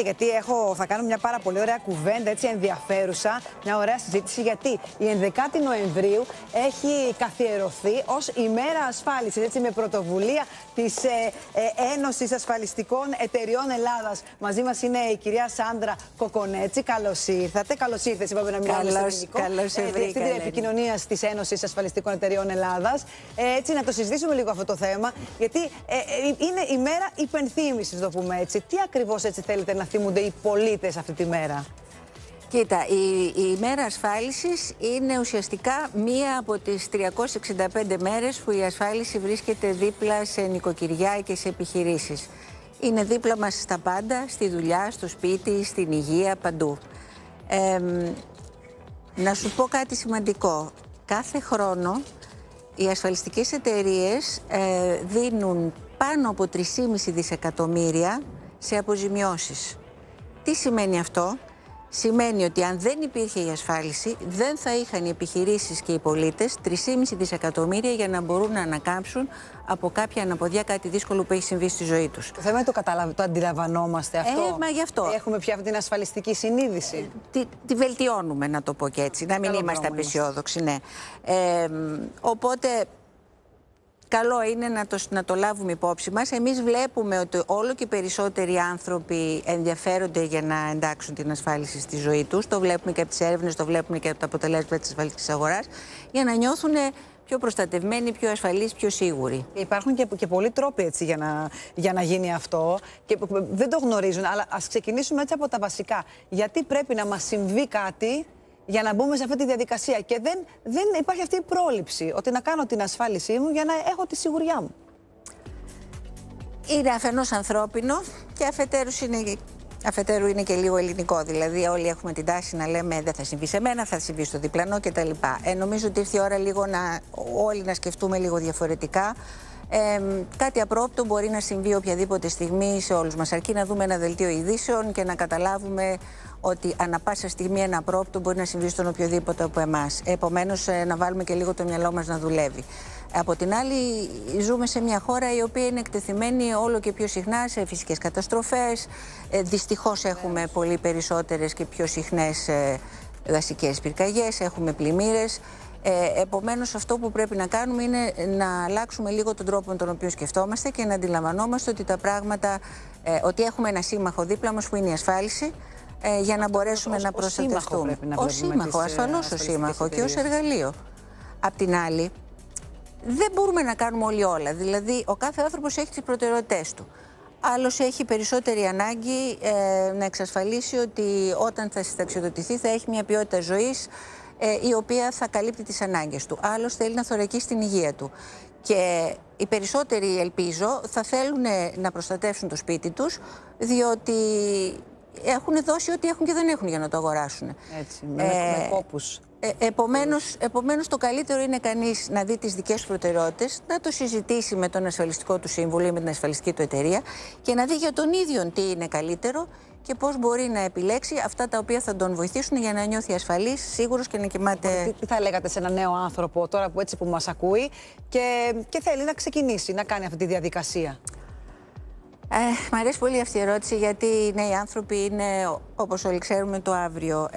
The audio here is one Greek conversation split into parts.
Γιατί θα κάνω μια πάρα πολύ ωραία κουβέντα, έτσι ενδιαφέρουσα, μια ωραία συζήτηση, γιατί η 11η Νοεμβρίου έχει καθιερωθεί ως ημέρα ασφάλισης, έτσι, με πρωτοβουλία της Ένωσης Ασφαλιστικών Εταιριών Ελλάδας. Μαζί μας είναι η κυρία Σάντρα Κοκονέτσι. Καλώς ήρθατε. Καλώς ήρθες, είπαμε να μιλάμε στο ελληνικό. Καλώς ήρθατε. Διευθύντρια επικοινωνίας της Ένωσης Ασφαλιστικών Εταιριών Ελλάδας. Έτσι, να το συζητήσουμε λίγο αυτό το θέμα, γιατί είναι η μέρα υπενθύμησης, το πούμε έτσι. Τι ακριβώς έτσι θέλετε να θυμούνται οι πολίτες αυτή τη μέρα? Κοίτα, η μέρα ασφάλισης είναι ουσιαστικά μία από τις 365 μέρες που η ασφάλιση βρίσκεται δίπλα σε νοικοκυριά και σε επιχειρήσεις. Είναι δίπλα μας στα πάντα, στη δουλειά, στο σπίτι, στην υγεία, παντού. Να σου πω κάτι σημαντικό. Κάθε χρόνο οι ασφαλιστικές εταιρείες δίνουν πάνω από 3,5 δισεκατομμύρια σε αποζημιώσεις. Τι σημαίνει αυτό? Σημαίνει ότι αν δεν υπήρχε η ασφάλιση, δεν θα είχαν οι επιχειρήσεις και οι πολίτες 3,5 δισεκατομμύρια για να μπορούν να ανακάμψουν από κάποια αναποδιά, κάτι δύσκολο που έχει συμβεί στη ζωή τους. Το θέμα είναι το αντιλαμβανόμαστε αυτό. Μα γι' αυτό. Έχουμε πια αυτή την ασφαλιστική συνείδηση. Τη βελτιώνουμε, να το πω και έτσι, να μην είμαστε απεσιόδοξοι, ναι. Οπότε καλό είναι να το λάβουμε υπόψη μας. Εμείς βλέπουμε ότι όλο και περισσότεροι άνθρωποι ενδιαφέρονται για να εντάξουν την ασφάλιση στη ζωή τους. Το βλέπουμε και από τις έρευνες, το βλέπουμε και από τα αποτελέσματα της ασφαλιστικής αγοράς, για να νιώθουν πιο προστατευμένοι, πιο ασφαλείς, πιο σίγουροι. Υπάρχουν και πολλοί τρόποι έτσι, για να γίνει αυτό και δεν το γνωρίζουν, αλλά ας ξεκινήσουμε έτσι από τα βασικά. Γιατί πρέπει να μας συμβεί κάτι για να μπούμε σε αυτή τη διαδικασία και δεν υπάρχει αυτή η πρόληψη, ότι να κάνω την ασφάλισή μου για να έχω τη σιγουριά μου? Είναι αφενός ανθρώπινο και αφετέρου είναι και λίγο ελληνικό. Δηλαδή όλοι έχουμε την τάση να λέμε δεν θα συμβεί σε μένα, θα συμβεί στο διπλανό κτλ. Νομίζω ότι ήρθε η ώρα λίγο όλοι να σκεφτούμε λίγο διαφορετικά. Κάτι απρόπτο μπορεί να συμβεί οποιαδήποτε στιγμή σε όλους μας, αρκεί να δούμε ένα δελτίο ειδήσεων και να καταλάβουμε ότι ανά πάσα στιγμή ένα απρόπτο μπορεί να συμβεί στον οποιοδήποτε από εμάς. Επομένως, να βάλουμε και λίγο το μυαλό μας να δουλεύει. Από την άλλη, ζούμε σε μια χώρα η οποία είναι εκτεθειμένη όλο και πιο συχνά σε φυσικές καταστροφές. Δυστυχώς έχουμε πολύ περισσότερες και πιο συχνές δασικές πυρκαγιές, έχουμε πλημμύρες. Επομένως, αυτό που πρέπει να κάνουμε είναι να αλλάξουμε λίγο τον τρόπο με τον οποίο σκεφτόμαστε και να αντιλαμβανόμαστε ότι τα πράγματα, ότι έχουμε ένα σύμμαχο δίπλα μας που είναι η ασφάλιση, για να μπορέσουμε να προστατευτούμε. Ως σύμμαχο, ασφαλώς ως σύμμαχο και ως εργαλείο. Απ' την άλλη, δεν μπορούμε να κάνουμε όλοι όλα. Δηλαδή, ο κάθε άνθρωπος έχει τις προτεραιότητές του. Άλλος έχει περισσότερη ανάγκη να εξασφαλίσει ότι όταν θα συνταξιοδοτηθεί θα έχει μια ποιότητα ζωής η οποία θα καλύπτει τις ανάγκες του. Άλλος θέλει να θωρακίσει την υγεία του. Και οι περισσότεροι, ελπίζω, θα θέλουν να προστατεύσουν το σπίτι τους, διότι έχουν δώσει ό,τι έχουν και δεν έχουν για να το αγοράσουν. Έτσι, με κόπους. Επομένως, το καλύτερο είναι κανείς να δει τις δικές του προτεραιότητες, να το συζητήσει με τον ασφαλιστικό του σύμβουλο ή με την ασφαλιστική του εταιρεία και να δει για τον ίδιο τι είναι καλύτερο και πώς μπορεί να επιλέξει αυτά τα οποία θα τον βοηθήσουν για να νιώθει ασφαλής, σίγουρος και να κοιμάται. Τι θα λέγατε σε ένα νέο άνθρωπο τώρα που μας ακούει και θέλει να ξεκινήσει, να κάνει αυτή τη διαδικασία? Μ' αρέσει πολύ αυτή η ερώτηση, γιατί οι νέοι άνθρωποι είναι, όπως όλοι ξέρουμε, το αύριο.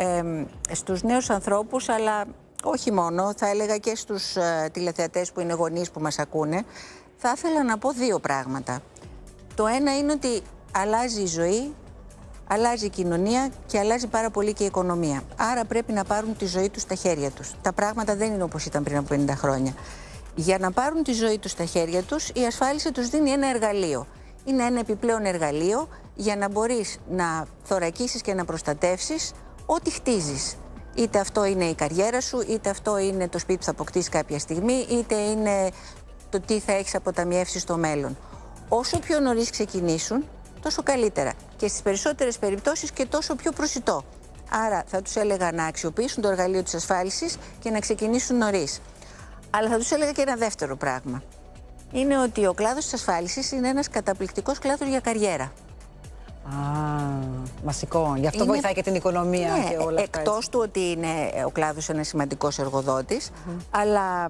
Στους νέους ανθρώπους, αλλά όχι μόνο, θα έλεγα και στους τηλεθεατές που είναι γονείς που μας ακούνε, θα ήθελα να πω δύο πράγματα. Το ένα είναι ότι αλλάζει η ζωή, αλλάζει η κοινωνία και αλλάζει πάρα πολύ και η οικονομία. Άρα πρέπει να πάρουν τη ζωή τους στα χέρια τους. Τα πράγματα δεν είναι όπως ήταν πριν από 50 χρόνια. Για να πάρουν τη ζωή τους στα χέρια τους, η ασφάλιση τους δίνει ένα εργαλείο. Είναι ένα επιπλέον εργαλείο για να μπορείς να θωρακίσεις και να προστατεύσεις ό,τι χτίζεις. Είτε αυτό είναι η καριέρα σου, είτε αυτό είναι το σπίτι που θα αποκτήσεις κάποια στιγμή, είτε είναι το τι θα έχεις αποταμιεύσει στο μέλλον. Όσο πιο νωρίς ξεκινήσουν, τόσο καλύτερα. Και στις περισσότερες περιπτώσεις και τόσο πιο προσιτό. Άρα θα τους έλεγα να αξιοποιήσουν το εργαλείο της ασφάλισης και να ξεκινήσουν νωρίς. Αλλά θα τους έλεγα και ένα δεύτερο πράγμα. Είναι ότι ο κλάδος της ασφάλισης είναι ένας καταπληκτικός κλάδος για καριέρα. Βασικό. Γι' αυτό βοηθάει και την οικονομία, ναι, και όλα αυτά. Εκτός του ότι είναι ο κλάδος ένας σημαντικός εργοδότης, αλλά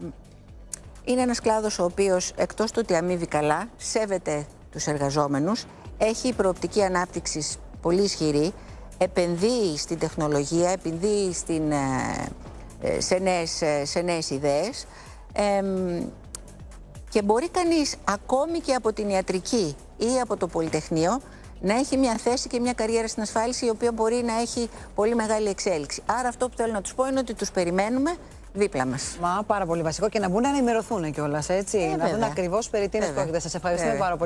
είναι ένας κλάδος ο οποίος, εκτός του ότι αμείβει καλά, σέβεται τους εργαζόμενους, έχει προοπτική ανάπτυξης πολύ ισχυρή, επενδύει στην τεχνολογία, επενδύει σε νέες ιδέες και μπορεί κανείς ακόμη και από την ιατρική ή από το Πολυτεχνείο να έχει μια θέση και μια καριέρα στην ασφάλιση η οποία μπορεί να έχει πολύ μεγάλη εξέλιξη. Άρα αυτό που θέλω να τους πω είναι ότι τους περιμένουμε δίπλα μας. Μα πάρα πολύ βασικό και να μπουν να ενημερωθούν κιόλας, έτσι. Να δουν ακριβώς περί τίνος πρόκειται. Σας ευχαριστούμε πάρα πολύ.